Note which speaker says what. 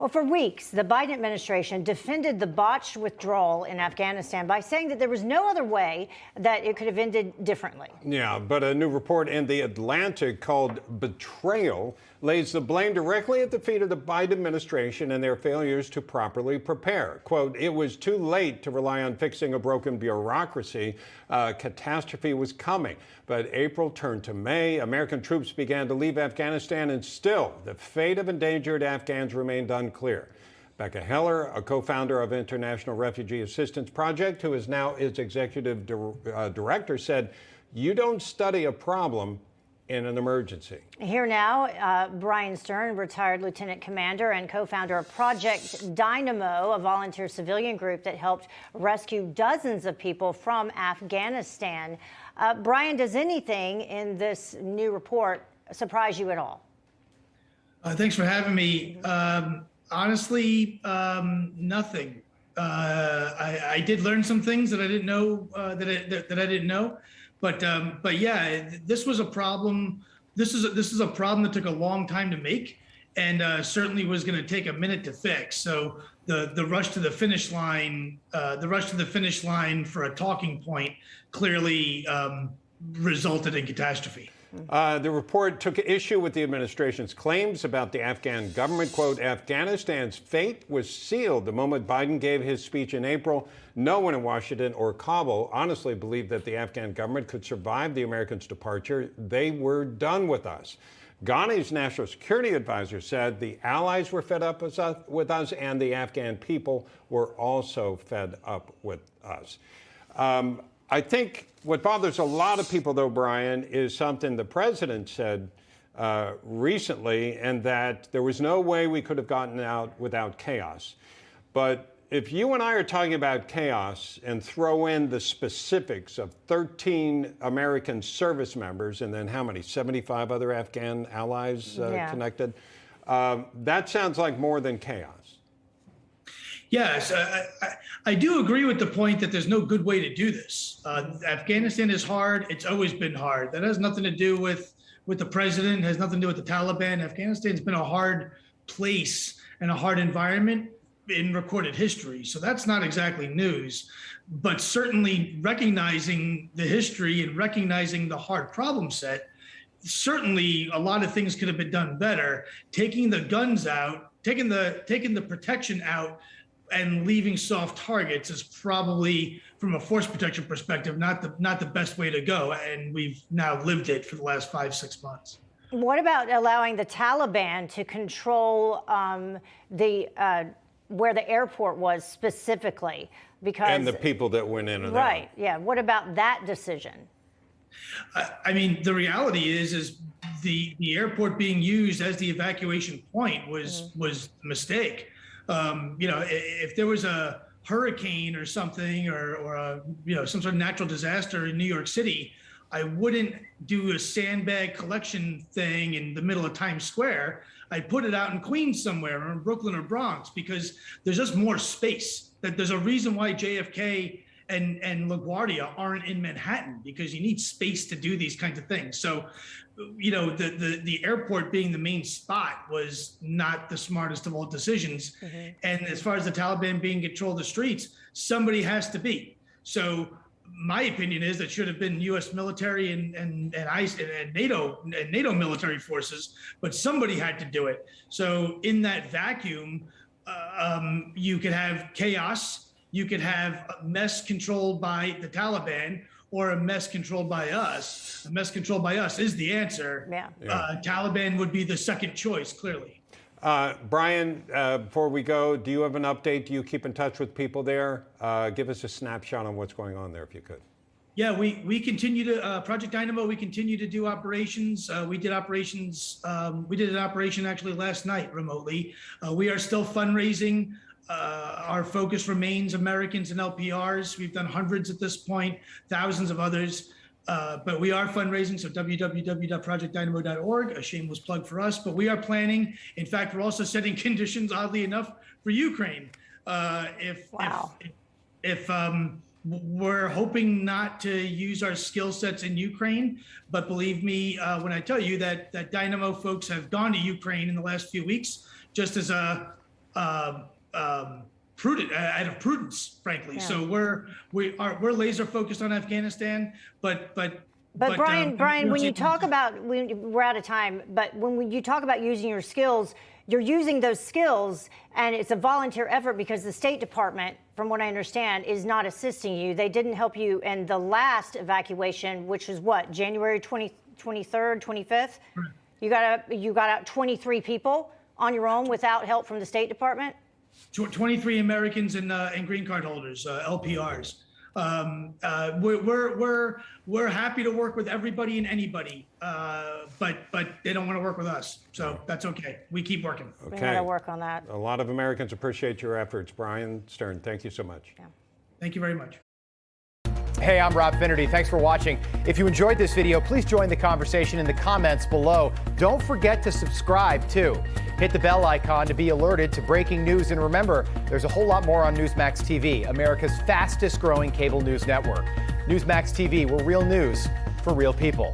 Speaker 1: Well, for weeks, the Biden administration defended the botched withdrawal in Afghanistan by saying that there was no other way that it could have ended differently.
Speaker 2: Yeah, but a new report in The Atlantic called Betrayal lays the blame directly at the feet of the Biden administration and their failures to properly prepare. Quote, it was too late to rely on fixing a broken bureaucracy. Catastrophe was coming. But April turned to May. American troops began to leave Afghanistan, and still the fate of endangered Afghans remained unclear. Becca Heller, a co-founder of International Refugee Assistance Project, who is now its executive director, said, you don't study a problem in an emergency.
Speaker 1: Here now, Bryan Stern, retired lieutenant commander and co-founder of Project Dynamo, a volunteer civilian group that helped rescue dozens of people from Afghanistan. Bryan, does anything in this new report surprise you at all?
Speaker 3: Thanks for having me. Honestly, nothing. I did learn some things that I didn't know that I didn't know, but yeah, this was a problem. This is a problem that took a long time to make, and certainly was going to take a minute to fix. So the rush to the finish line, for a talking point, clearly resulted in catastrophe.
Speaker 2: The report took issue with the administration's claims about the Afghan government. Quote, Afghanistan's fate was sealed the moment Biden gave his speech in April. No one in Washington or Kabul honestly believed that the Afghan government could survive the Americans' departure. They were done with us. Ghani's national security advisor said the allies were fed up with us, and the Afghan people were also fed up with us. I think what bothers a lot of people, though, Bryan, is something the president said recently, and that there was no way we could have gotten out without chaos. But if you and I are talking about chaos and throw in the specifics of 13 American service members and then how many, 75 other Afghan allies connected, that sounds like more than chaos.
Speaker 3: Yes, I do agree with the point that there's no good way to do this. Afghanistan is hard. It's always been hard. That has nothing to do with the president, it has nothing to do with the Taliban. Afghanistan's been a hard place and a hard environment in recorded history. So that's not exactly news, but certainly recognizing the history and recognizing the hard problem set, certainly a lot of things could have been done better. Taking the guns out, taking the protection out, and leaving soft targets is probably, from a force protection perspective, not the best way to go. And we've now lived it for the last 5-6 months.
Speaker 1: What about allowing the Taliban to control where the airport was specifically?
Speaker 2: And the people that went in and out.
Speaker 1: Right. Yeah. What about that decision?
Speaker 3: I mean, the reality is the airport being used as the evacuation point was a mistake. If there was a hurricane or something, or some sort of natural disaster in New York City, I wouldn't do a sandbag collection thing in the middle of Times Square. I'd put it out in Queens somewhere, or in Brooklyn or Bronx, because there's just more space. That there's a reason why JFK and LaGuardia aren't in Manhattan, because you need space to do these kinds of things. So, the airport being the main spot was not the smartest of all decisions. And as far as the Taliban being control of the streets, somebody has to be. So my opinion is that should have been U.S. military and NATO military forces, but somebody had to do it. So in that vacuum, you could have chaos, you could have a mess controlled by the Taliban, or a mess controlled by us. A mess controlled by us is the answer. Taliban would be the second choice, clearly.
Speaker 2: Bryan, before we go, do you have an update? Do you keep in touch with people there? Give us a snapshot on what's going on there, if you could.
Speaker 3: Yeah, we continue to, Project Dynamo, we continue to do operations. We did operations, we did an operation actually last night remotely. We are still fundraising. Our focus remains Americans and LPRs. We've done hundreds at this point, thousands of others, but we are fundraising. So www.projectdynamo.org, a shameless plug for us, but we are planning. In fact, we're also setting conditions, oddly enough, for Ukraine. If we're hoping not to use our skill sets in Ukraine, but believe me when I tell you that Dynamo folks have gone to Ukraine in the last few weeks, just as a prudent, out of prudence, frankly.
Speaker 1: Yeah.
Speaker 3: So we're laser focused on Afghanistan, but
Speaker 1: Bryan, when you talk about, we're out of time, but when you talk about using your skills, you're using those skills, and it's a volunteer effort because the State Department, from what I understand, is not assisting you. They didn't help you in the last evacuation, which was what, January 23rd, 25th? Right. You got out 23 people on your own without help from the State Department?
Speaker 3: 23 Americans and green card holders, LPRs. We're happy to work with everybody and anybody, but they don't want to work with us. So that's okay. We keep working.
Speaker 1: Okay. We got to work on that.
Speaker 2: A lot of Americans appreciate your efforts. Bryan Stern, thank you so much.
Speaker 1: Yeah.
Speaker 3: Thank you very much.
Speaker 4: Hey, I'm Rob Finnerty. Thanks for watching. If you enjoyed this video, please join the conversation in the comments below. Don't forget to subscribe, too. Hit the bell icon to be alerted to breaking news. And remember, there's a whole lot more on Newsmax TV, America's fastest growing cable news network. Newsmax TV, we're real news for real people.